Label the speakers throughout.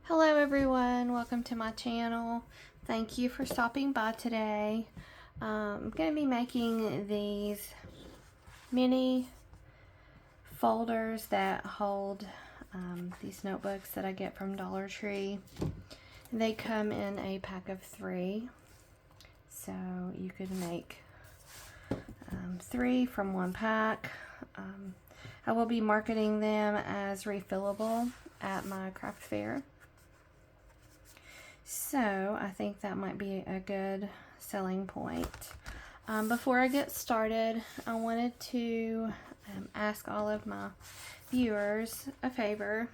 Speaker 1: Hello everyone, welcome to my channel. Thank you for stopping by today. I'm going to be making these mini folders that hold these notebooks that I get from Dollar Tree. They come in a pack of 3, so you could make 3 from one pack. I will be marketing them as refillable at my craft fair. So I think that might be a good selling point. Before I get started, I wanted to ask all of my viewers a favor.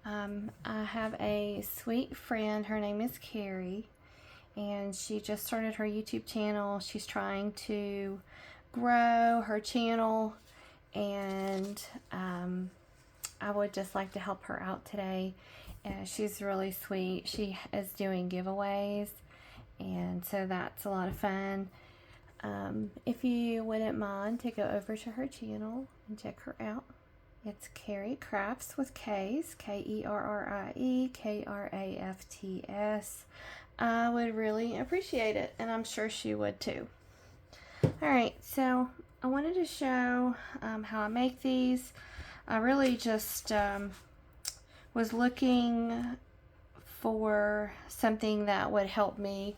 Speaker 1: I have a sweet friend, her name is Carrie, and she just started her YouTube channel. She's trying to grow her channel, and I would just like to help her out today. She's really sweet. She is doing giveaways, and so that's a lot of fun. If you wouldn't mind to go over to her channel and check her out. It's Carrie Crafts with K's, Kerrie Krafts. I would really appreciate it, and I'm sure she would too. Alright, so I wanted to show how I make these. I really just was looking for something that would help me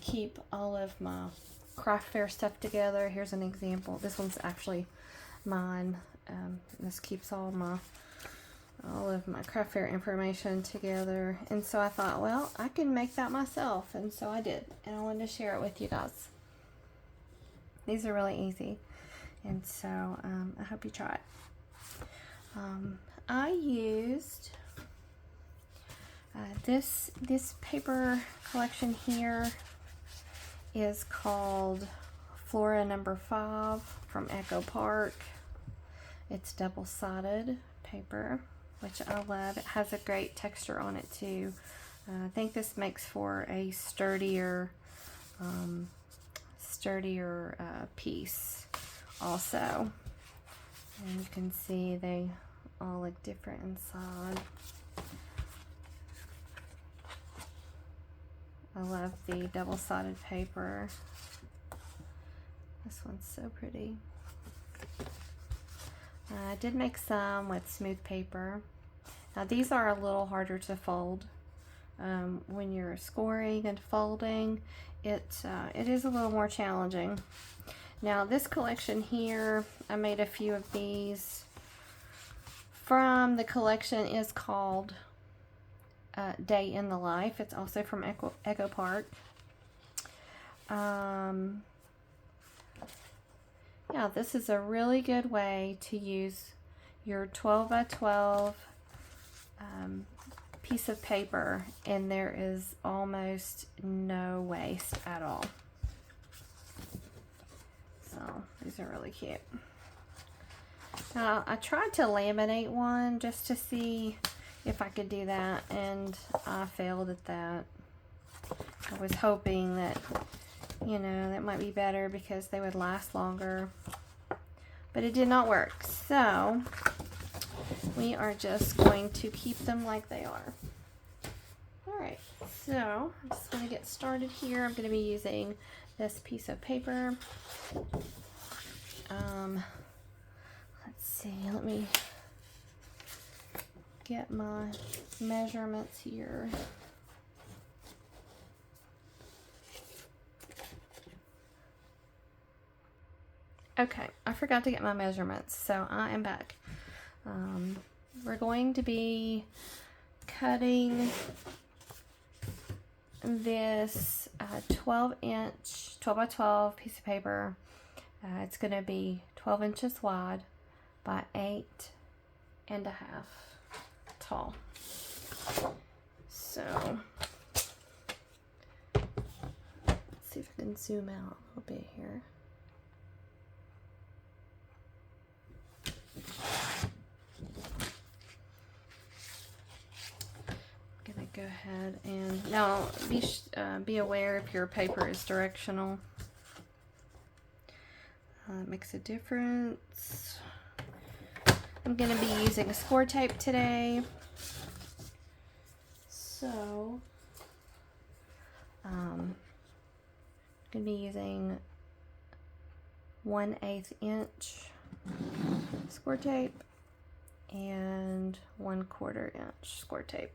Speaker 1: keep all of my craft fair stuff together. Here's an example. This one's actually mine. This keeps all of my craft fair information together, and so I thought, well, I can make that myself, and so I did, and I wanted to share it with you guys. These are really easy, and so I hope you try it. I used this paper collection here is called Flora number 5 from Echo Park. It's double-sided paper, which I love. It has a great texture on it too. I think this makes for a sturdier piece also. And you can see they all look different inside. I love the double-sided paper. This one's so pretty. I did make some with smooth paper. Now these are a little harder to fold. When you're scoring and folding, it is a little more challenging. Now this collection here, I made a few of these from the collection is called Day in the Life. It's also from Echo Park. Yeah, this is a really good way to use your 12 by 12 piece of paper, and there is almost no waste at all. So these are really cute. Now I tried to laminate one just to see if I could do that, and I failed at that. I was hoping that, you know, that might be better because they would last longer, but it did not work. So we are just going to keep them like they are. Alright, so I'm just going to get started here. I'm going to be using this piece of paper. Let's see, let me get my measurements here. Okay, I forgot to get my measurements, so I am back. We're going to be cutting this 12 by 12 piece of paper. It's going to be 12 inches wide by 8.5 tall. So let's see if I can zoom out a little bit here. I'm gonna go ahead and now be aware if your paper is directional. It makes a difference. I'm going to be using score tape today. So I'm going to be using 1/8 inch score tape and 1/4 inch score tape.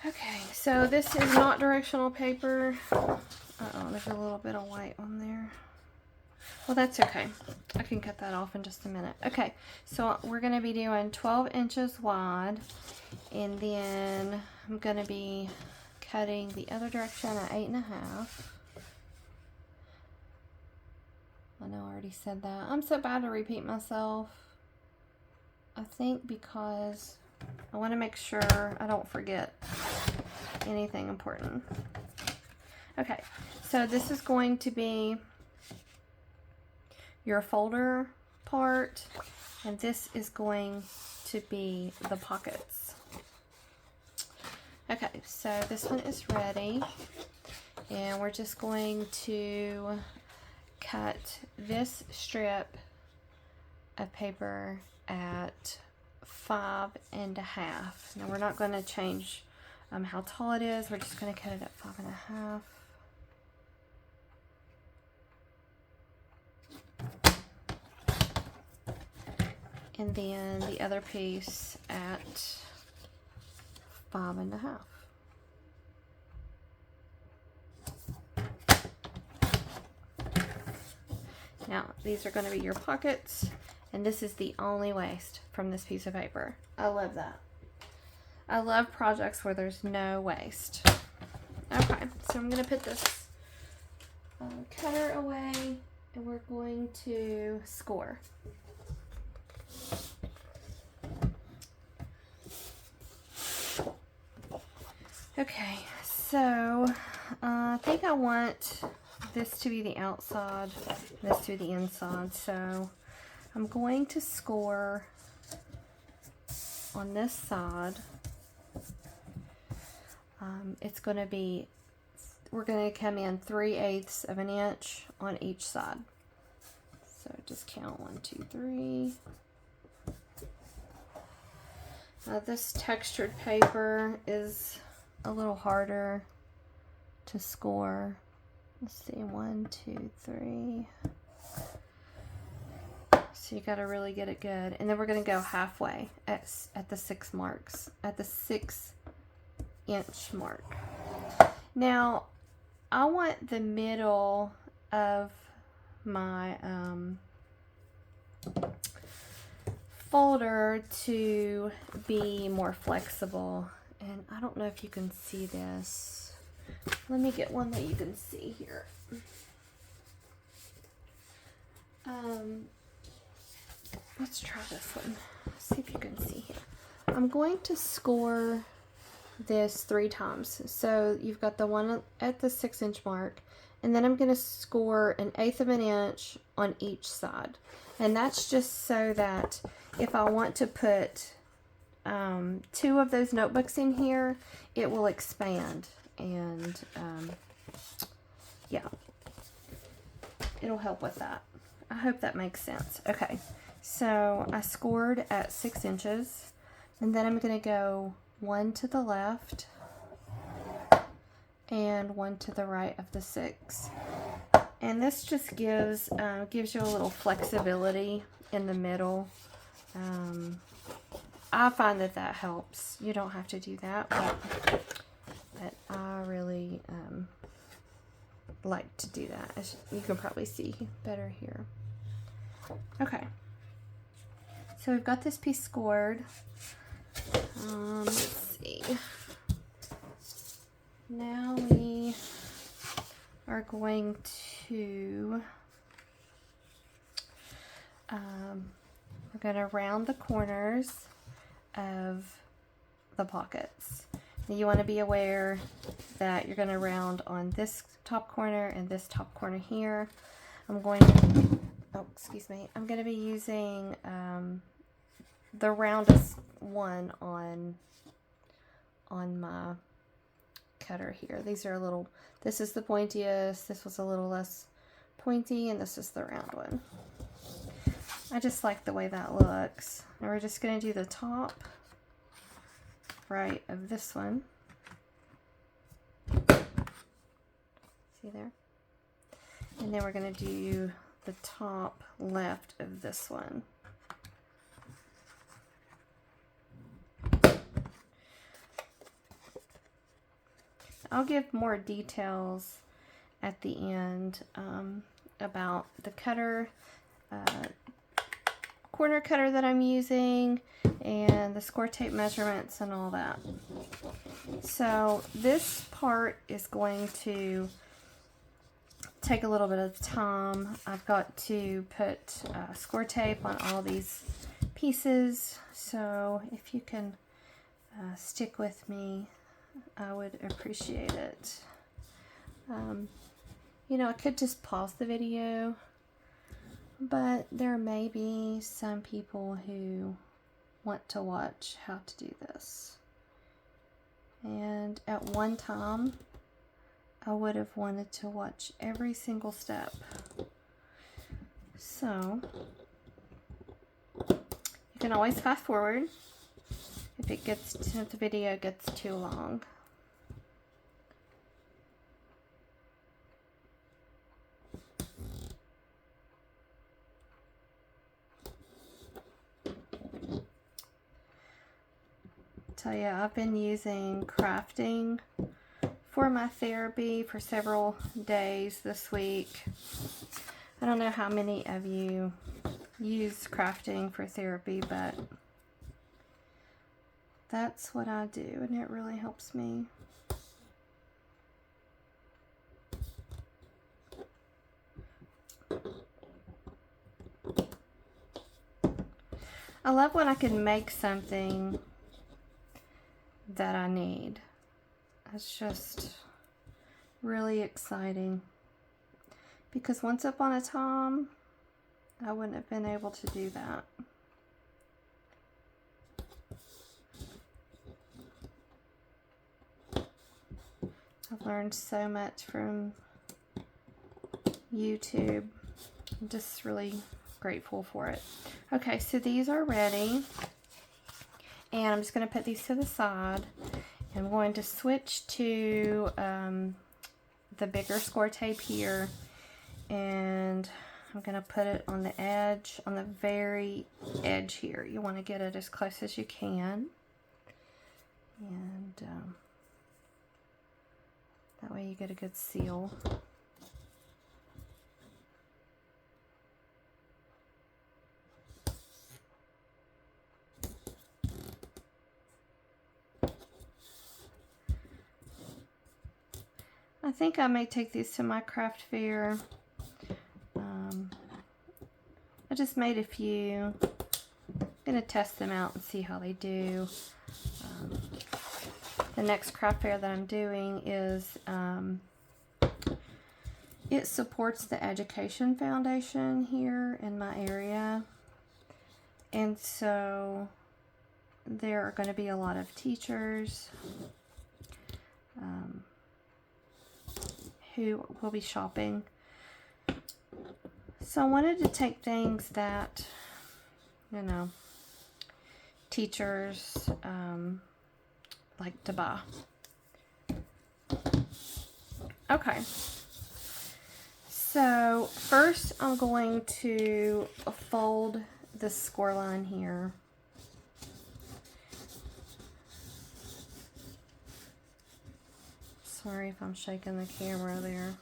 Speaker 1: Okay, so this is not directional paper. Uh-oh, there's a little bit of white on there. Well, that's okay. I can cut that off in just a minute. Okay, so we're going to be doing 12 inches wide, and then I'm going to be cutting the other direction at 8.5. I know I already said that. I'm so bad to repeat myself. I think because I want to make sure I don't forget anything important. Okay, so this is going to be your folder part, and this is going to be the pockets. Okay, so this one is ready, and we're just going to cut this strip of paper at 5.5. Now we're not going to change how tall it is. We're just going to cut it at 5.5. And then the other piece at 5.5. Now, these are going to be your pockets, and this is the only waste from this piece of paper. I love that. I love projects where there's no waste. Okay, so I'm going to put this cutter away, and we're going to score. Okay, so I think I want this to be the outside, this to be the inside. So I'm going to score on this side. It's going to be, we're going to come in 3/8 of an inch on each side. So just count 1, 2, 3. This textured paper is a little harder to score. Let's see, 1, 2, 3. So you got to really get it good, and then we're going to go halfway at the 6 marks, at the 6-inch mark. Now I want the middle of my folder to be more flexible. And I don't know if you can see this. Let me get one that you can see here. Let's try this one. See if you can see here. I'm going to score this 3 times. So you've got the one at the 6-inch mark, and then I'm going to score 1/8 of an inch on each side. And that's just so that if I want to put 2 of those notebooks in here, it will expand, and yeah, it'll help with that. I hope that makes sense. Okay, so I scored at 6 inches, and then I'm going to go 1 to the left and 1 to the right of the 6, and this just gives you a little flexibility in the middle. I find that helps. You don't have to do that, but I really like to do that. As you can probably see better here. Okay, so we've got this piece scored. Let's see. Now we are going to we're going to round the corners of the pockets. Now you want to be aware that you're going to round on this top corner and this top corner here. I'm going to, I'm going to be using the roundest one on my cutter here. These are a little, this is the pointiest, this was a little less pointy, and this is the round one. I just like the way that looks. Now we're just going to do the top right of this one. See there? And then we're going to do the top left of this one. I'll give more details at the end about the cutter, corner cutter that I'm using, and the score tape measurements and all that. So this part is going to take a little bit of time. I've got to put score tape on all these pieces, so if you can stick with me, I would appreciate it. You know, I could just pause the video, but there may be some people who want to watch how to do this. And at one time, I would have wanted to watch every single step. So, you can always fast forward if the video gets too long. Tell you, I've been using crafting for my therapy for several days this week. I don't know how many of you use crafting for therapy, but that's what I do, and it really helps me. I love when I can make something that I need. It's just really exciting, because once upon a time I wouldn't have been able to do that. I've learned so much from YouTube. I'm just really grateful for it. Okay, so these are ready, and I'm just going to put these to the side. I'm going to switch to the bigger score tape here, and I'm going to put it on the edge, on the very edge here. You want to get it as close as you can, and that way you get a good seal. I think I may take these to my craft fair. I just made a few. I'm going to test them out and see how they do. The next craft fair that I'm doing is, it supports the Education Foundation here in my area. And so there are going to be a lot of teachers who will be shopping. So I wanted to take things that, you know, teachers like to buy. Okay. So first I'm going to fold the score line here. Sorry if I'm shaking the camera there.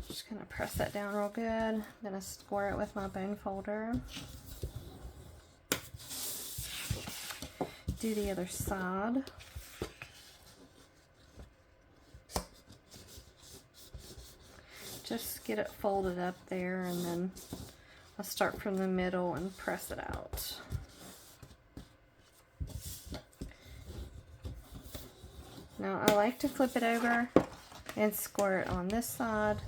Speaker 1: Just gonna press that down real good. I'm gonna score it with my bone folder. Do the other side. Just get it folded up there, and then I'll start from the middle and press it out. Now I like to flip it over and score it on this side,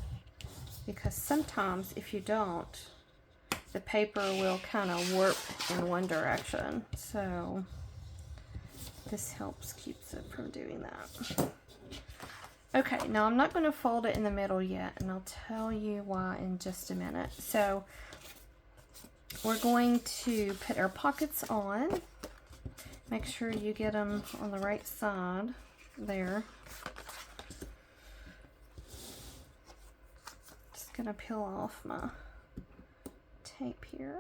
Speaker 1: because sometimes if you don't, the paper will kind of warp in one direction. So this keeps it from doing that. Okay, now I'm not going to fold it in the middle yet, and I'll tell you why in just a minute. So we're going to put our pockets on. Make sure you get them on the right side there. Just gonna peel off my tape here.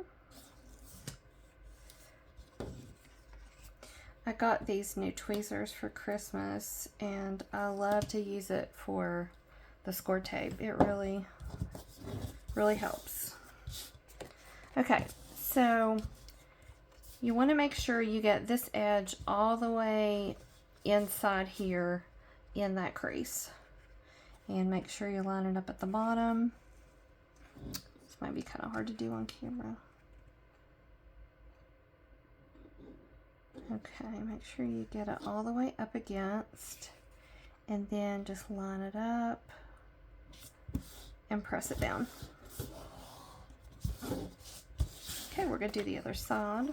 Speaker 1: I got these new tweezers for Christmas and I love to use it for the score tape. It really helps. Okay, so you want to make sure you get this edge all the way inside here in that crease. And make sure you line it up at the bottom. This might be kind of hard to do on camera. Okay, make sure you get it all the way up against, and then just line it up and press it down. Okay, we're going to do the other side.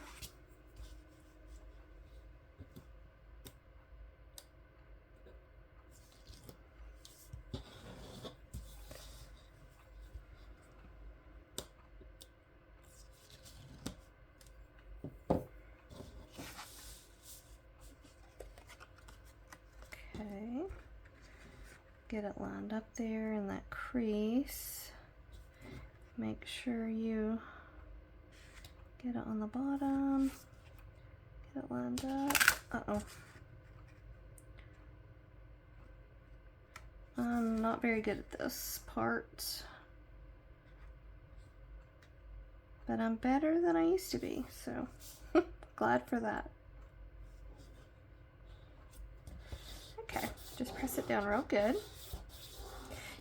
Speaker 1: Okay, get it lined up there in that crease. Make sure you get it on the bottom, get it lined up. Uh-oh. I'm not very good at this part, but I'm better than I used to be, so glad for that. Okay, just press it down real good.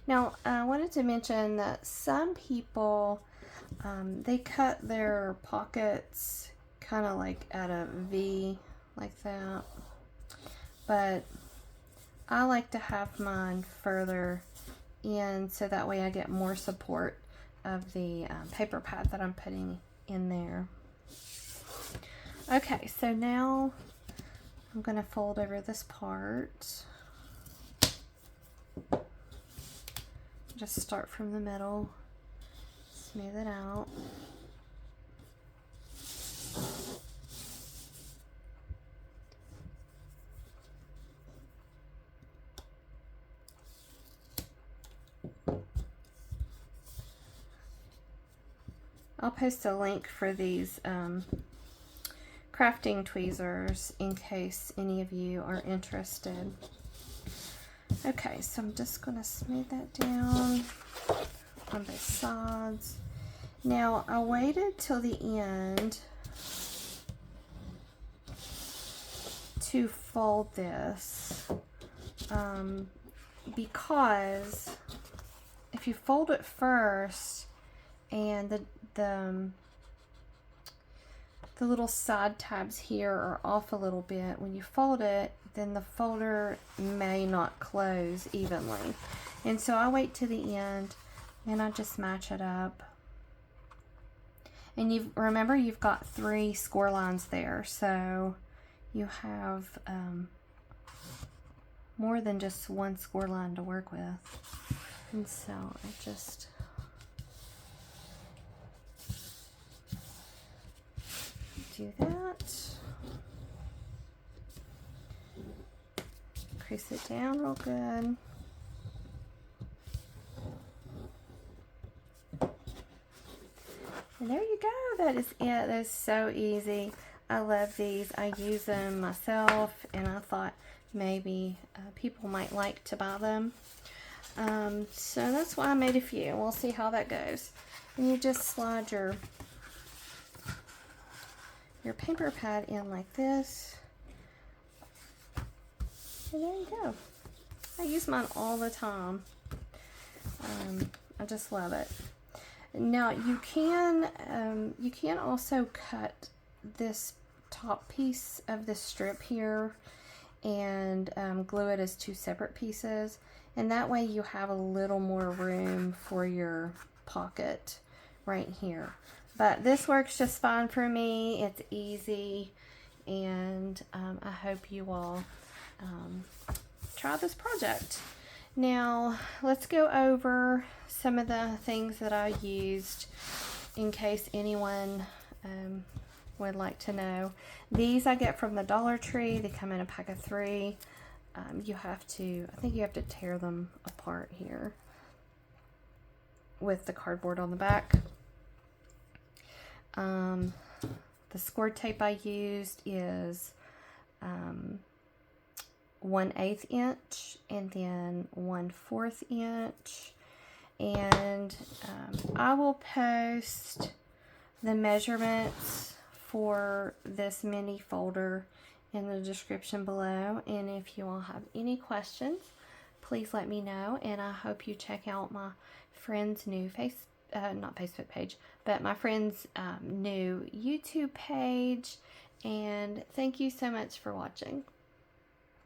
Speaker 1: Now, I wanted to mention that some people, they cut their pockets kind of like at a V, like that. But I like to have mine further in so that way I get more support of the paper pad that I'm putting in there. Okay, so now I'm going to fold over this part. Just start from the middle, smooth it out. I'll post a link for these crafting tweezers in case any of you are interested. Okay, so I'm just going to smooth that down on both sides. Now, I waited till the end to fold this because if you fold it first and the little side tabs here are off a little bit, when you fold it, then the folder may not close evenly. And so I wait to the end and I just match it up. And remember you've got 3 score lines there, so you have more than just one score line to work with. And so I just do that. Crease it down real good. And there you go. That is it. That is so easy. I love these. I use them myself, and I thought maybe people might like to buy them. So that's why I made a few. We'll see how that goes. And you just slide your paper pad in like this. And there you go. I use mine all the time. I just love it. Now you can also cut this top piece of this strip here and glue it as 2 separate pieces, and that way you have a little more room for your pocket right here. But this works just fine for me. It's easy, and I hope you all try this project. Now let's go over some of the things that I used in case anyone would like to know. These I get from the Dollar Tree. They come in a pack of 3. You have to, I think you have to tear them apart here with the cardboard on the back. The score tape I used is 1/8 inch and then 1/4 inch. And I will post the measurements for this mini folder in the description below. And if you all have any questions, please let me know. And I hope you check out my friend's new not Facebook page, but my friend's new YouTube page. And thank you so much for watching.